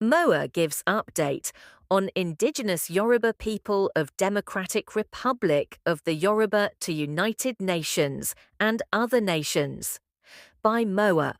MOA gives update on Indigenous Yoruba people of Democratic Republic of the Yoruba to United Nations and other nations. By MOA,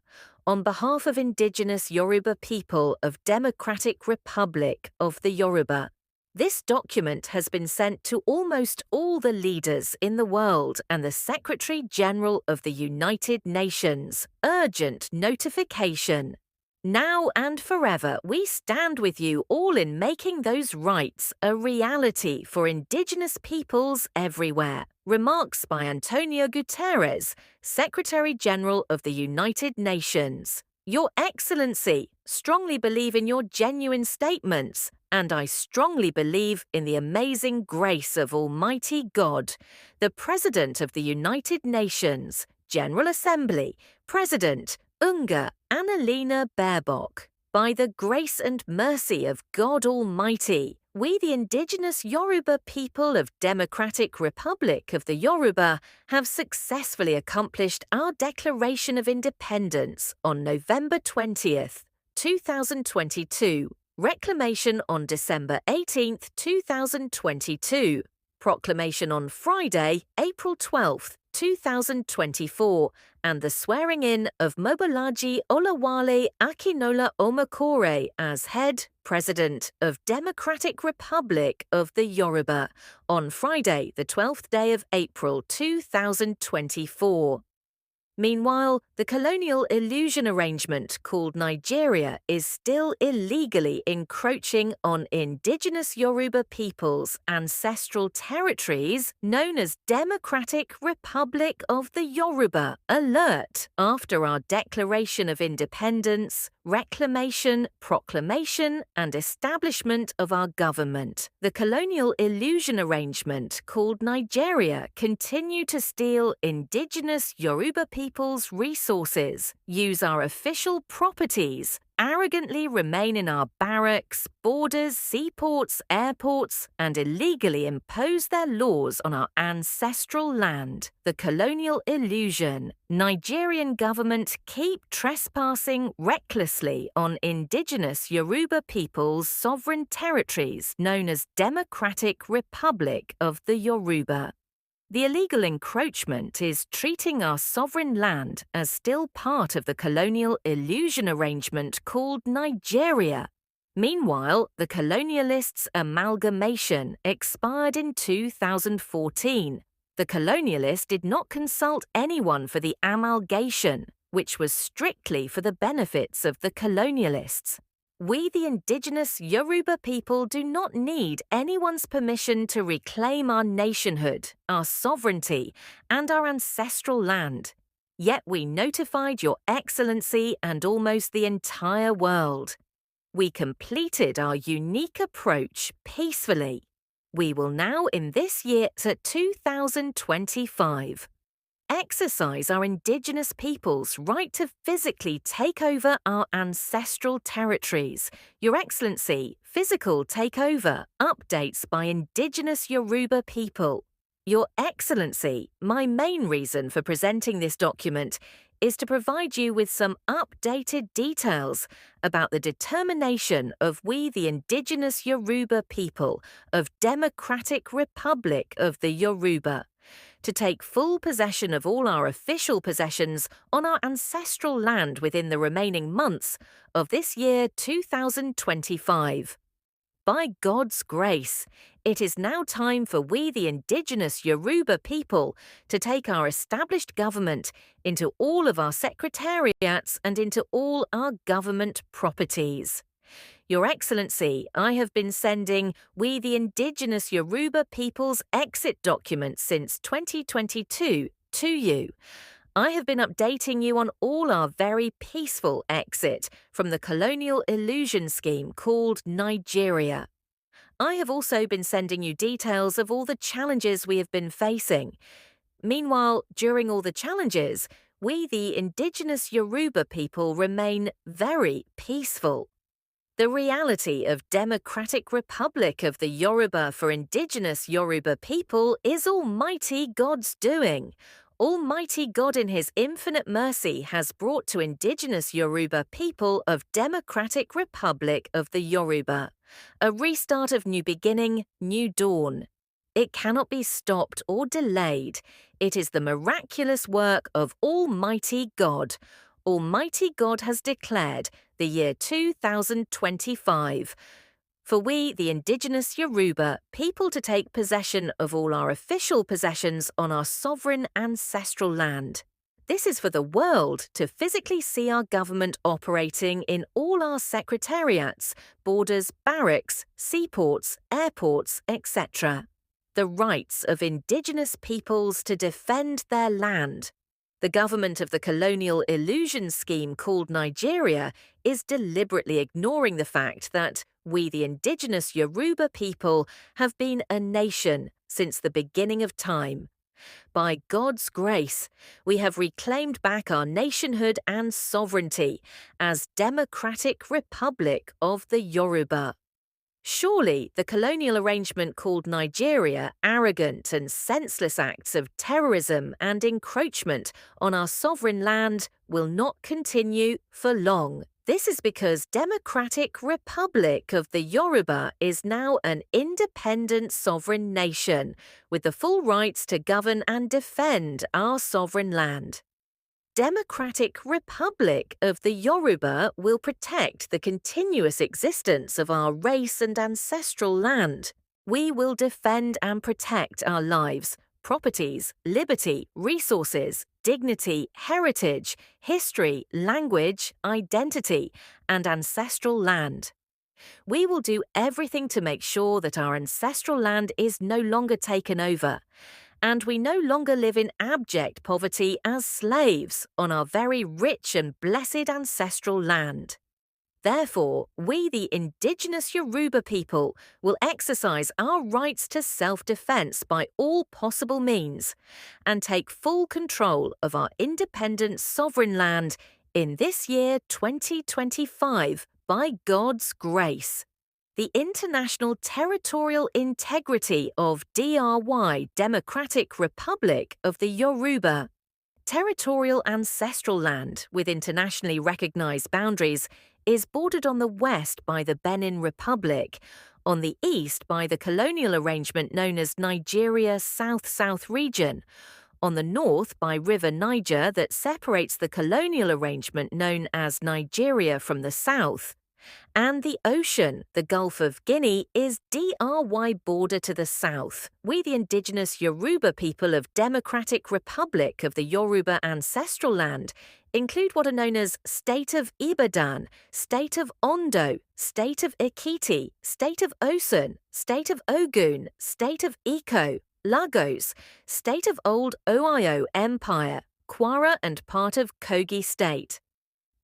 on behalf of Indigenous Yoruba people of Democratic Republic of the Yoruba. This document has been sent to almost all the leaders in the world and the Secretary General of the United Nations. Urgent notification. Now and forever, we stand with you all in making those rights a reality for Indigenous peoples everywhere. Remarks by Antonio Guterres, Secretary General of the United Nations. Your Excellency, strongly believe in your genuine statements, and I strongly believe in the amazing grace of Almighty God, the President of the United Nations, General Assembly, President Unga Annalena Baerbock. By the grace and mercy of God Almighty, we the Indigenous Yoruba people of Democratic Republic of the Yoruba have successfully accomplished our Declaration of Independence on November 20th, 2022, Reclamation on December 18th, 2022, Proclamation on Friday, April 12th, 2024, and the swearing-in of Mobolaji Olawale Akinola Omakore as head President of Democratic Republic of the Yoruba on Friday, the 12th day of April 2024. Meanwhile, the colonial illusion arrangement called Nigeria is still illegally encroaching on Indigenous Yoruba peoples' ancestral territories known as Democratic Republic of the Yoruba. Alert! After our Declaration of Independence, reclamation, proclamation, and establishment of our government, the colonial illusion arrangement called Nigeria continued to steal Indigenous Yoruba people's resources, use our official properties, arrogantly remain in our barracks, borders, seaports, airports, and illegally impose their laws on our ancestral land. The colonial illusion. Nigerian government keep trespassing recklessly on Indigenous Yoruba people's sovereign territories known as Democratic Republic of the Yoruba. The illegal encroachment is treating our sovereign land as still part of the colonial illusion arrangement called Nigeria. Meanwhile, the colonialists' amalgamation expired in 2014. The colonialists did not consult anyone for the amalgamation, which was strictly for the benefits of the colonialists. We, the Indigenous Yoruba people, do not need anyone's permission to reclaim our nationhood, our sovereignty, and our ancestral land. Yet we notified Your Excellency and almost the entire world. We completed our unique approach peacefully. We will now, in this year to 2025, exercise our Indigenous people's right to physically take over our ancestral territories. Your Excellency, physical takeover, updates by Indigenous Yoruba people. Your Excellency, my main reason for presenting this document is to provide you with some updated details about the determination of we the Indigenous Yoruba people of Democratic Republic of the Yoruba to take full possession of all our official possessions on our ancestral land within the remaining months of this year 2025. By God's grace, it is now time for we the Indigenous Yoruba people to take our established government into all of our secretariats and into all our government properties. Your Excellency, I have been sending we the Indigenous Yoruba people's exit documents since 2022 to you. I have been updating you on all our very peaceful exit from the colonial illusion scheme called Nigeria. I have also been sending you details of all the challenges we have been facing. Meanwhile, during all the challenges, we the Indigenous Yoruba people remain very peaceful. The reality of Democratic Republic of the Yoruba for Indigenous Yoruba people is Almighty God's doing. Almighty God in His infinite mercy has brought to indigenous Yoruba people of Democratic Republic of the Yoruba a restart of new beginning, new dawn. It cannot be stopped or delayed. It is the miraculous work of Almighty God. Almighty God has declared the year 2025. For we, the indigenous Yoruba, people to take possession of all our official possessions on our sovereign ancestral land. This is for the world to physically see our government operating in all our secretariats, borders, barracks, seaports, airports, etc. The rights of indigenous peoples to defend their land. The government of the colonial illusion scheme called Nigeria is deliberately ignoring the fact that we, the indigenous Yoruba people, have been a nation since the beginning of time. By God's grace, we have reclaimed back our nationhood and sovereignty as Democratic Republic of the Yoruba. Surely the colonial arrangement called Nigeria arrogant and senseless acts of terrorism and encroachment on our sovereign land will not continue for long. This is because Democratic Republic of the Yoruba is now an independent sovereign nation with the full rights to govern and defend our sovereign land. Democratic Republic of the Yoruba will protect the continuous existence of our race and ancestral land. We will defend and protect our lives, properties, liberty, resources, dignity, heritage, history, language, identity, and ancestral land. We will do everything to make sure that our ancestral land is no longer taken over, and we no longer live in abject poverty as slaves on our very rich and blessed ancestral land. Therefore, we, the indigenous Yoruba people, will exercise our rights to self-defense by all possible means and take full control of our independent sovereign land in this year 2025 by God's grace. The international territorial integrity of DRY, Democratic Republic of the Yoruba. Territorial ancestral land with internationally recognized boundaries is bordered on the west by the Benin Republic, on the east by the colonial arrangement known as Nigeria South-South region, on the north by River Niger that separates the colonial arrangement known as Nigeria from the south, and the ocean, the Gulf of Guinea, is DRY border to the south. We, the indigenous Yoruba people of Democratic Republic of the Yoruba ancestral land, include what are known as State of Ibadan, State of Ondo, State of Ekiti, State of Osun, State of Ogun, State of Iko, Lagos, State of Old Oyo Empire, Kwara and part of Kogi State.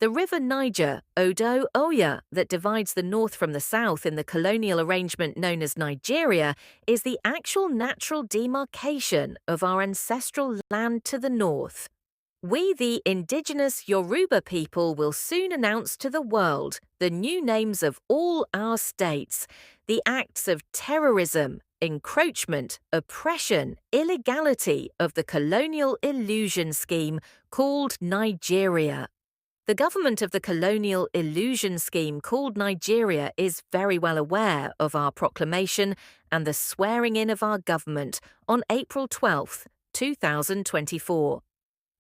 The River Niger, Odo Oya, that divides the north from the south in the colonial arrangement known as Nigeria, is the actual natural demarcation of our ancestral land to the north. We, the indigenous Yoruba people, will soon announce to the world the new names of all our states, the acts of terrorism, encroachment, oppression, illegality of the colonial illusion scheme called Nigeria. The government of the colonial illusion scheme called Nigeria is very well aware of our proclamation and the swearing in of our government on April 12, 2024.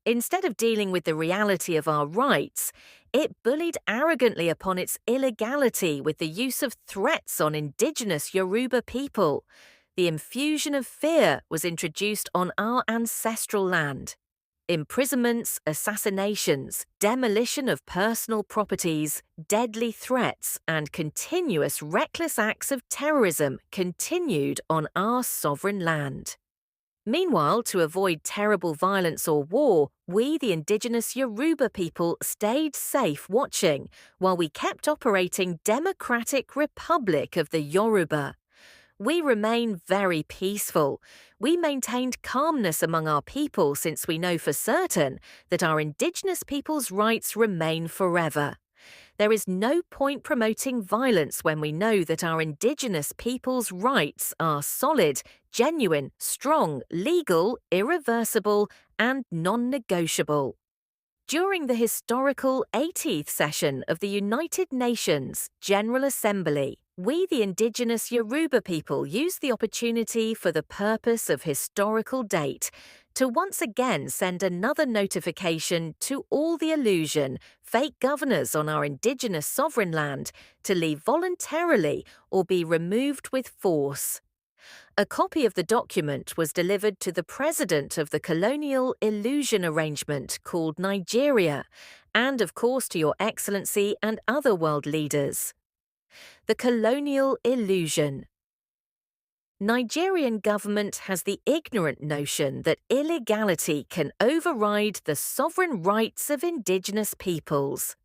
Instead of dealing with the reality of our rights, it bullied arrogantly upon its illegality with the use of threats on indigenous Yoruba people. The infusion of fear was introduced on our ancestral land. Imprisonments, assassinations, demolition of personal properties, deadly threats, and continuous reckless acts of terrorism continued on our sovereign land. Meanwhile, to avoid terrible violence or war, we, the indigenous Yoruba people, stayed safe watching while we kept operating Democratic Republic of the Yoruba. We remain very peaceful. We maintained calmness among our people since we know for certain that our indigenous people's rights remain forever. There is no point promoting violence when we know that our Indigenous people's rights are solid, genuine, strong, legal, irreversible, and non-negotiable. During the historical 80th session of the United Nations General Assembly, we, the Indigenous Yoruba people, used the opportunity for the purpose of historical date to once again send another notification to all the illusion fake governors on our Indigenous sovereign land to leave voluntarily or be removed with force. A copy of the document was delivered to the president of the colonial illusion arrangement called Nigeria, and of course to Your Excellency and other world leaders. The colonial illusion. Nigerian government has the ignorant notion that illegality can override the sovereign rights of indigenous peoples.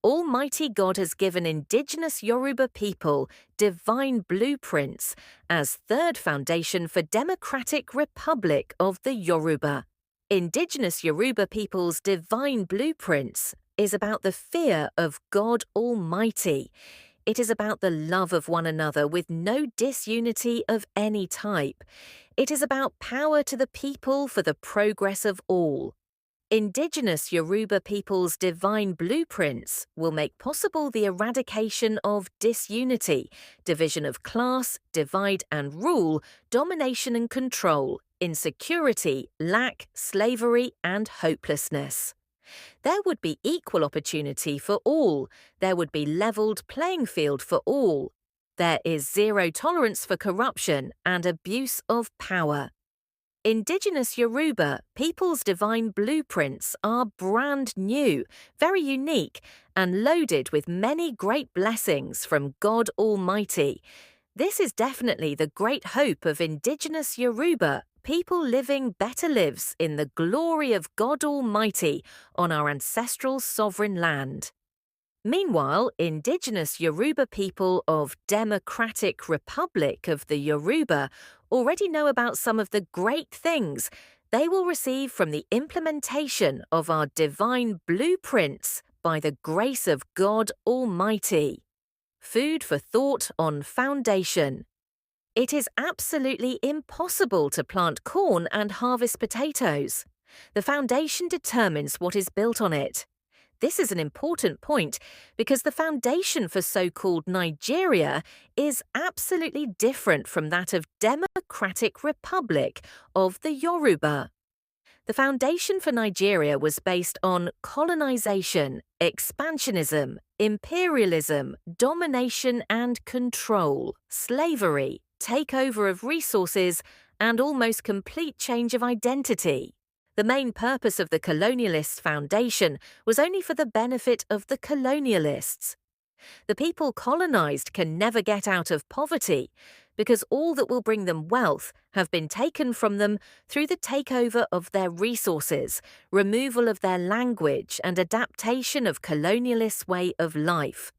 Almighty God has given indigenous Yoruba people divine blueprints as third foundation for democratic republic of the Yoruba. Indigenous Yoruba people's divine blueprints is about the fear of God Almighty. It is about the love of one another with no disunity of any type. It is about power to the people for the progress of all. Indigenous Yoruba people's divine blueprints will make possible the eradication of disunity, division of class, divide and rule, domination and control, insecurity, lack, slavery, and hopelessness. There would be equal opportunity for all. There would be levelled playing field for all. There is zero tolerance for corruption and abuse of power. Indigenous Yoruba people's divine blueprints are brand new, very unique, and loaded with many great blessings from God Almighty. This is definitely the great hope of Indigenous Yoruba, people living better lives in the glory of God Almighty on our ancestral sovereign land. Meanwhile, Indigenous Yoruba people of Democratic Republic of the Yoruba already know about some of the great things they will receive from the implementation of our divine blueprints by the grace of God Almighty. Food for thought on foundation. It is absolutely impossible to plant corn and harvest potatoes. The foundation determines what is built on it. This is an important point because the foundation for so-called Nigeria is absolutely different from that of Democratic Republic of the Yoruba. The foundation for Nigeria was based on colonization, expansionism, imperialism, domination and control, slavery, takeover of resources, and almost complete change of identity. The main purpose of the colonialists' foundation was only for the benefit of the colonialists. The people colonized can never get out of poverty because all that will bring them wealth have been taken from them through the takeover of their resources, removal of their language, and adaptation of colonialists' way of life.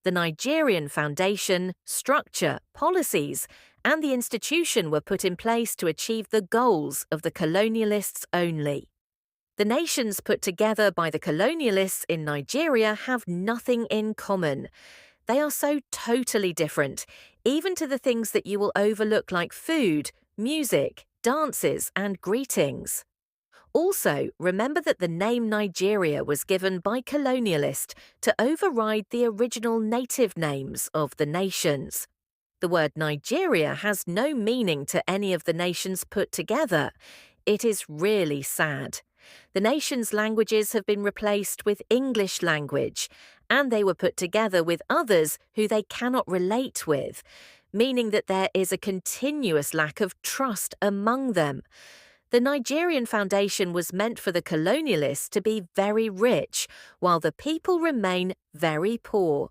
The Nigerian foundation, structure, policies, and the institution were put in place to achieve the goals of the colonialists only. The nations put together by the colonialists in Nigeria have nothing in common. They are so totally different, even to the things that you will overlook like food, music, dances, and greetings. Also, remember that the name Nigeria was given by colonialists to override the original native names of the nations. The word Nigeria has no meaning to any of the nations put together. It is really sad. The nations' languages have been replaced with English language, and they were put together with others who they cannot relate with, meaning that there is a continuous lack of trust among them. The Nigerian foundation was meant for the colonialists to be very rich, while the people remain very poor.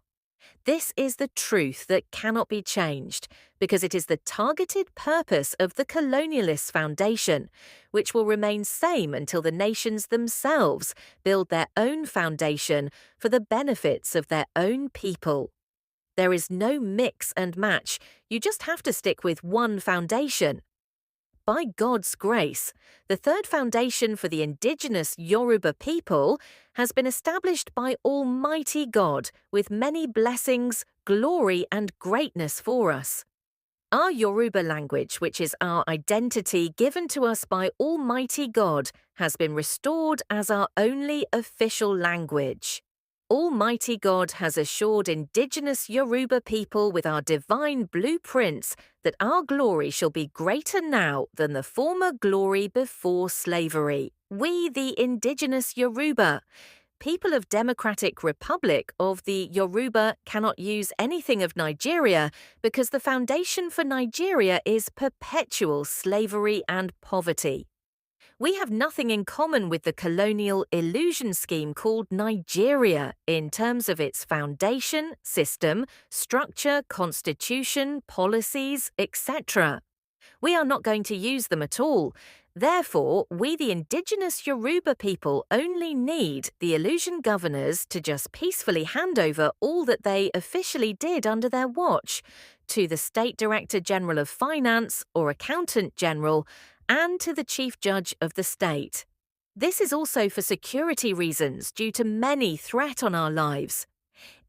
This is the truth that cannot be changed, because it is the targeted purpose of the colonialists' foundation, which will remain same until the nations themselves build their own foundation for the benefits of their own people. There is no mix and match, you just have to stick with one foundation. By God's grace, the third foundation for the indigenous Yoruba people has been established by Almighty God with many blessings, glory, and greatness for us. Our Yoruba language, which is our identity given to us by Almighty God, has been restored as our only official language. Almighty God has assured indigenous Yoruba people with our divine blueprints that our glory shall be greater now than the former glory before slavery. We, the indigenous Yoruba, people of Democratic Republic of the Yoruba, cannot use anything of Nigeria because the foundation for Nigeria is perpetual slavery and poverty. We have nothing in common with the colonial illusion scheme called Nigeria in terms of its foundation, system, structure, constitution, policies, etc. We are not going to use them at all. Therefore, we the indigenous Yoruba people only need the illusion governors to just peacefully hand over all that they officially did under their watch to the State Director General of Finance or Accountant General and to the Chief Judge of the state. This is also for security reasons due to many threat on our lives.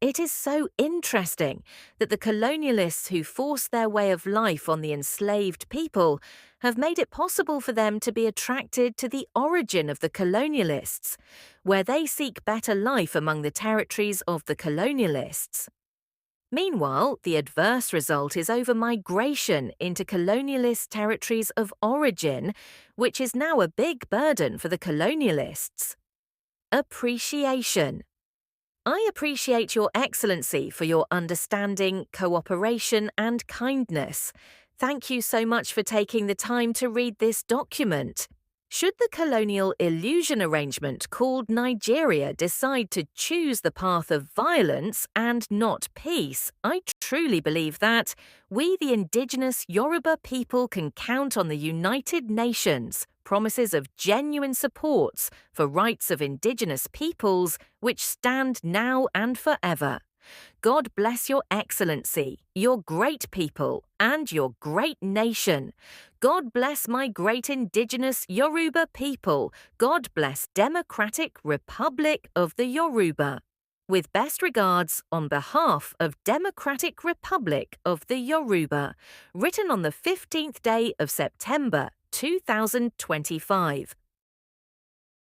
It is so interesting that the colonialists who forced their way of life on the enslaved people have made it possible for them to be attracted to the origin of the colonialists, where they seek better life among the territories of the colonialists. Meanwhile, the adverse result is over migration into colonialist territories of origin, which is now a big burden for the colonialists. Appreciation. I appreciate Your Excellency for your understanding, cooperation, and kindness. Thank you so much for taking the time to read this document. Should the colonial illusion arrangement called Nigeria decide to choose the path of violence and not peace, I truly believe that we, the indigenous Yoruba people, can count on the United Nations promises of genuine supports for rights of indigenous peoples which stand now and forever. God bless Your Excellency, your great people, and your great nation. God bless my great indigenous Yoruba people. God bless Democratic Republic of the Yoruba. With best regards, on behalf of Democratic Republic of the Yoruba, written on the 15th day of September 2025.